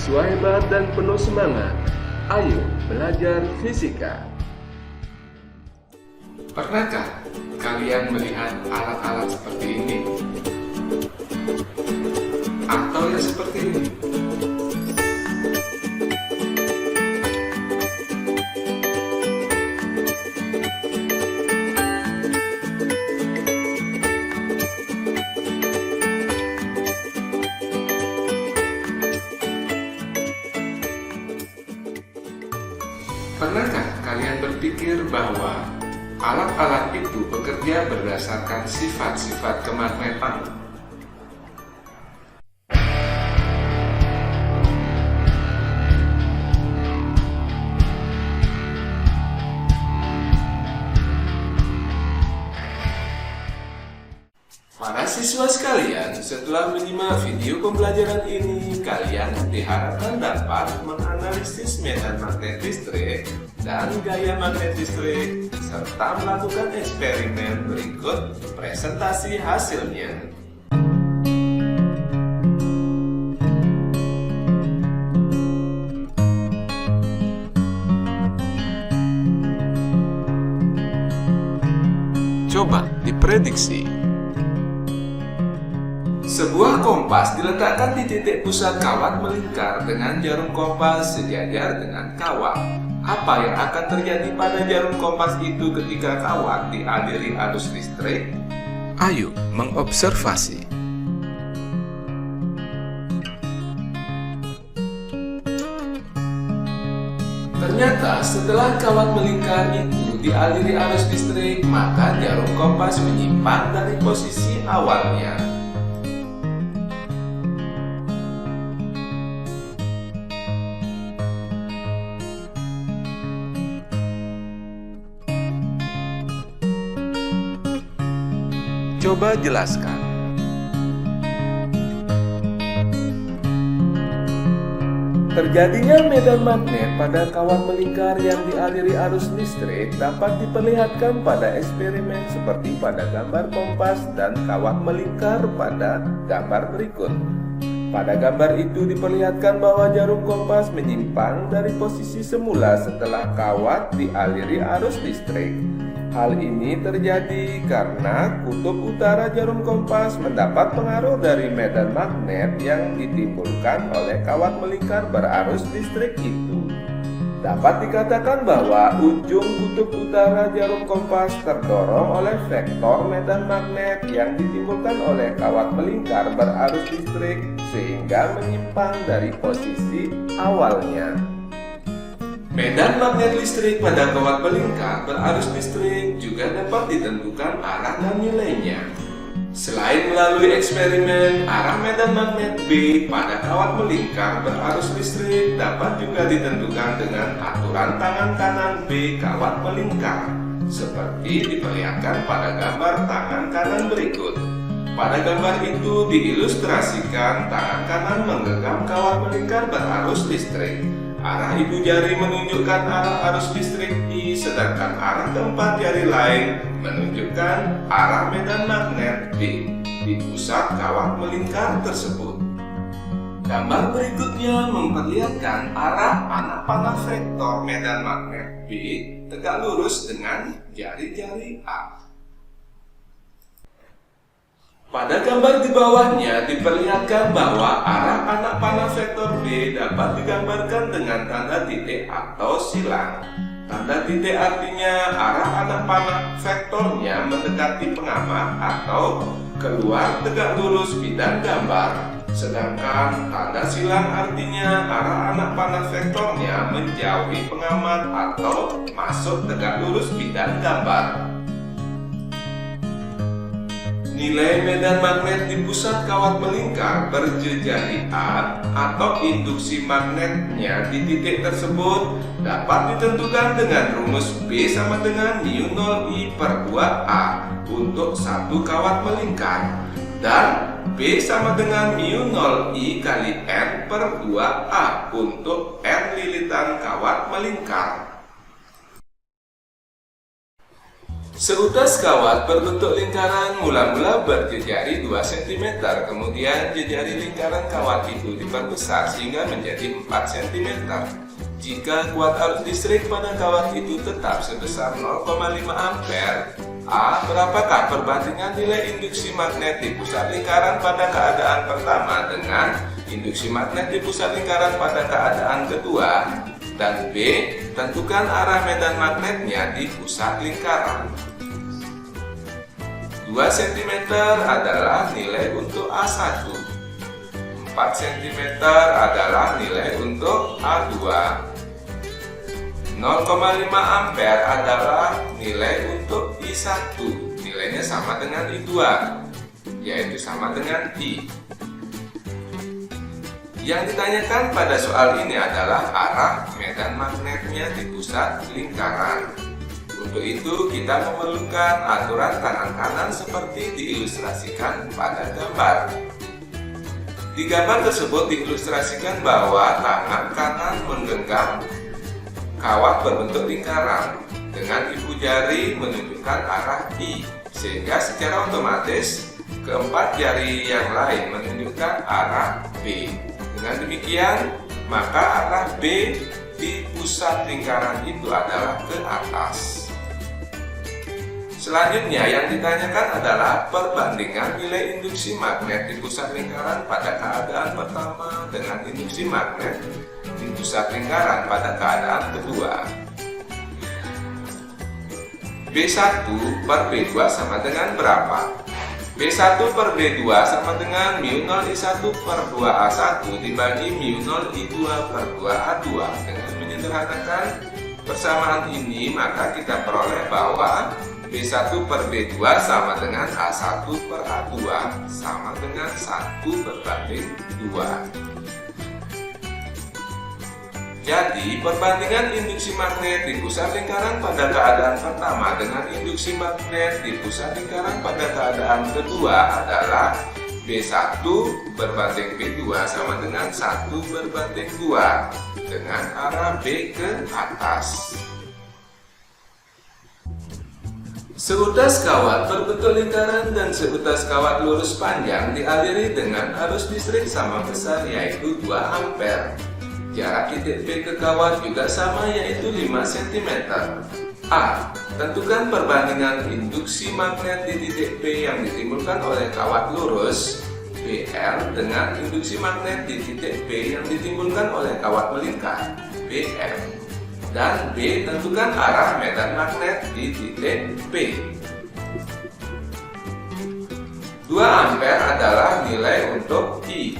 Siswa hebat dan penuh semangat, ayo belajar fisika. Pernahkah kalian melihat alat-alat seperti ini? Atau yang seperti ini? Pernahkah kalian berpikir bahwa alat-alat itu bekerja berdasarkan sifat-sifat kemagnetan? Para siswa sekalian, setelah menyimak video pembelajaran ini, kalian diharapkan dapat menganalisis medan magnet listrik dan gaya magnet listrik, serta melakukan eksperimen berikut presentasi hasilnya. Coba diprediksi. Sebuah kompas diletakkan di titik pusat kawat melingkar dengan jarum kompas sejajar dengan kawat. Apa yang akan terjadi pada jarum kompas itu ketika kawat dialiri arus listrik? Ayo mengobservasi. Ternyata setelah kawat melingkar itu dialiri arus listrik, maka jarum kompas menyimpang dari posisi awalnya. Coba jelaskan. Terjadinya medan magnet pada kawat melingkar yang dialiri arus listrik dapat diperlihatkan pada eksperimen seperti pada gambar kompas dan kawat melingkar pada gambar berikut. Pada gambar itu diperlihatkan bahwa jarum kompas menyimpang dari posisi semula setelah kawat dialiri arus listrik. Hal ini terjadi karena kutub utara jarum kompas mendapat pengaruh dari medan magnet yang ditimbulkan oleh kawat melingkar berarus listrik itu. Dapat dikatakan bahwa ujung kutub utara jarum kompas terdorong oleh vektor medan magnet yang ditimbulkan oleh kawat melingkar berarus listrik sehingga menyimpang dari posisi awalnya. Medan magnet listrik pada kawat melingkar berarus listrik juga dapat ditentukan arah dan nilainya. Selain melalui eksperimen, arah medan magnet B pada kawat melingkar berarus listrik dapat juga ditentukan dengan aturan tangan kanan B kawat melingkar, seperti diperlihatkan pada gambar tangan kanan berikut. Pada gambar itu diilustrasikan tangan kanan menggenggam kawat melingkar berarus listrik. Arah ibu jari menunjukkan arah arus listrik I, sedangkan arah keempat jari lain menunjukkan arah medan magnet D di pusat kawat melingkar tersebut. Gambar berikutnya memperlihatkan arah anak panah vektor medan magnet B tegak lurus dengan jari-jari A. Pada gambar di bawahnya diperlihatkan bahwa arah anak panah vektor B dapat digambarkan dengan tanda titik atau silang. Tanda titik artinya arah anak panah vektornya mendekati pengamat atau keluar tegak lurus bidang gambar. Sedangkan tanda silang artinya arah anak panah vektornya menjauhi pengamat atau masuk tegak lurus bidang gambar. Nilai medan magnet di pusat kawat melingkar berjejari A atau induksi magnetnya di titik tersebut dapat ditentukan dengan rumus B sama dengan μ0I per 2A untuk satu kawat melingkar dan B sama dengan μ0I kali N per 2A untuk N lilitan kawat melingkar. Seutas kawat berbentuk lingkaran mula-mula berjejari 2 cm, kemudian jejari lingkaran kawat itu diperbesar sehingga menjadi 4 cm. Jika kuat arus listrik pada kawat itu tetap sebesar 0,5 ampere, A. Berapakah perbandingan nilai induksi magnet di pusat lingkaran pada keadaan pertama dengan induksi magnet di pusat lingkaran pada keadaan kedua? Dan B. Tentukan arah medan magnetnya di pusat lingkaran. 2 cm adalah nilai untuk A1, 4 cm adalah nilai untuk A2, 0,5 ampere adalah nilai untuk I1, nilainya sama dengan I2, yaitu sama dengan I. Yang ditanyakan pada soal ini adalah arah medan magnetnya di pusat lingkaran. Untuk itu kita memerlukan aturan tangan kanan seperti diilustrasikan pada gambar. Di gambar tersebut diilustrasikan bahwa tangan kanan menggenggam kawat berbentuk lingkaran dengan ibu jari menunjukkan arah I, sehingga secara otomatis keempat jari yang lain menunjukkan arah B. Dengan demikian, maka arah B di pusat lingkaran itu adalah ke atas. Selanjutnya yang ditanyakan adalah perbandingan nilai induksi magnet di pusat lingkaran pada keadaan pertama dengan induksi magnet di pusat lingkaran pada keadaan kedua. B1 per B2 sama dengan berapa? B1 per B2 sama dengan mu 0 I1 per 2A1 dibagi mu 0 I2 per 2A2. Dengan menyederhanakan persamaan ini, maka kita peroleh bahwa B1 per B2 sama dengan A1 per A2 sama dengan 1 berbanding 2. Jadi, perbandingan induksi magnet di pusat lingkaran pada keadaan pertama dengan induksi magnet di pusat lingkaran pada keadaan kedua adalah B1 berbanding B2 sama dengan 1 berbanding 2 dengan arah B ke atas. Seutas kawat berbentuk lingkaran dan seutas kawat lurus panjang dialiri dengan arus listrik sama besar, yaitu 2 ampere. Jarak titik P ke kawat juga sama, yaitu 5 cm. A. Tentukan perbandingan induksi magnet di titik P yang ditimbulkan oleh kawat lurus BL dengan induksi magnet di titik P yang ditimbulkan oleh kawat melingkar BM. Dan B. Tentukan arah medan magnet di titik P. 2 ampere adalah nilai untuk I.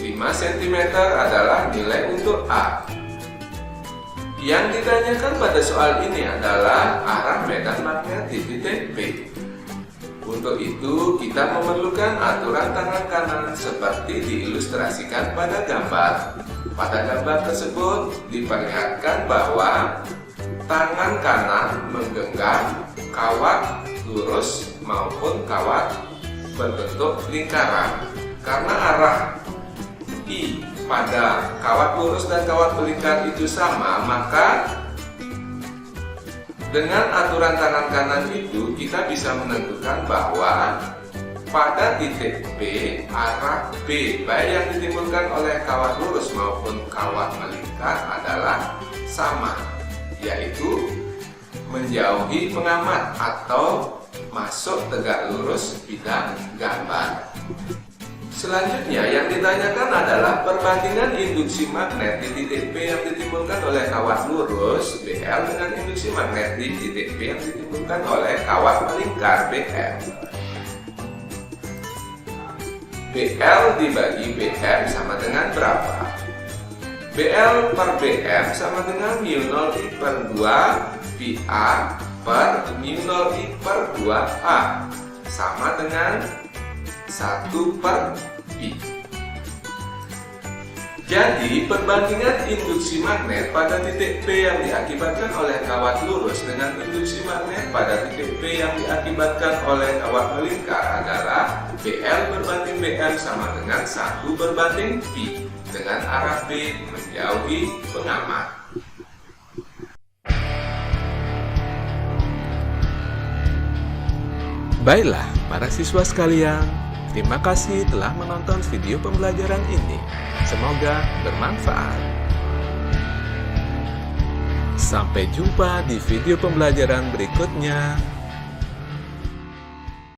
5 cm adalah nilai untuk A. Yang ditanyakan pada soal ini adalah arah medan magnet di titik P. Untuk itu, kita memerlukan aturan tangan kanan seperti diilustrasikan pada gambar. Pada gambar tersebut diperlihatkan bahwa tangan kanan menggenggam kawat lurus maupun kawat berbentuk lingkaran. Karena arah I pada kawat lurus dan kawat melingkar itu sama, maka dengan aturan tangan kanan itu kita bisa menentukan bahwa pada titik B, arah B baik yang ditimbulkan oleh kawat lurus maupun kawat melingkar adalah sama, yaitu menjauhi pengamat atau masuk tegak lurus bidang gambar. Selanjutnya yang ditanyakan adalah perbandingan induksi magnet di titik P yang ditimbulkan oleh kawat lurus BL dengan induksi magnet di titik P yang ditimbulkan oleh kawat melingkar BM. BL dibagi BM sama dengan berapa? BL per BM sama dengan mu 0 I per 2 PA per mu 0 I per 2A sama dengan 1 per Pi. Jadi perbandingan induksi magnet pada titik P yang diakibatkan oleh kawat lurus dengan induksi magnet pada titik P yang diakibatkan oleh kawat melingkar adalah BL berbanding BM sama dengan 1 berbanding Pi dengan arah B menjauhi pengamat. Baiklah, para siswa sekalian, terima kasih telah menonton video pembelajaran ini. Semoga bermanfaat. Sampai jumpa di video pembelajaran berikutnya.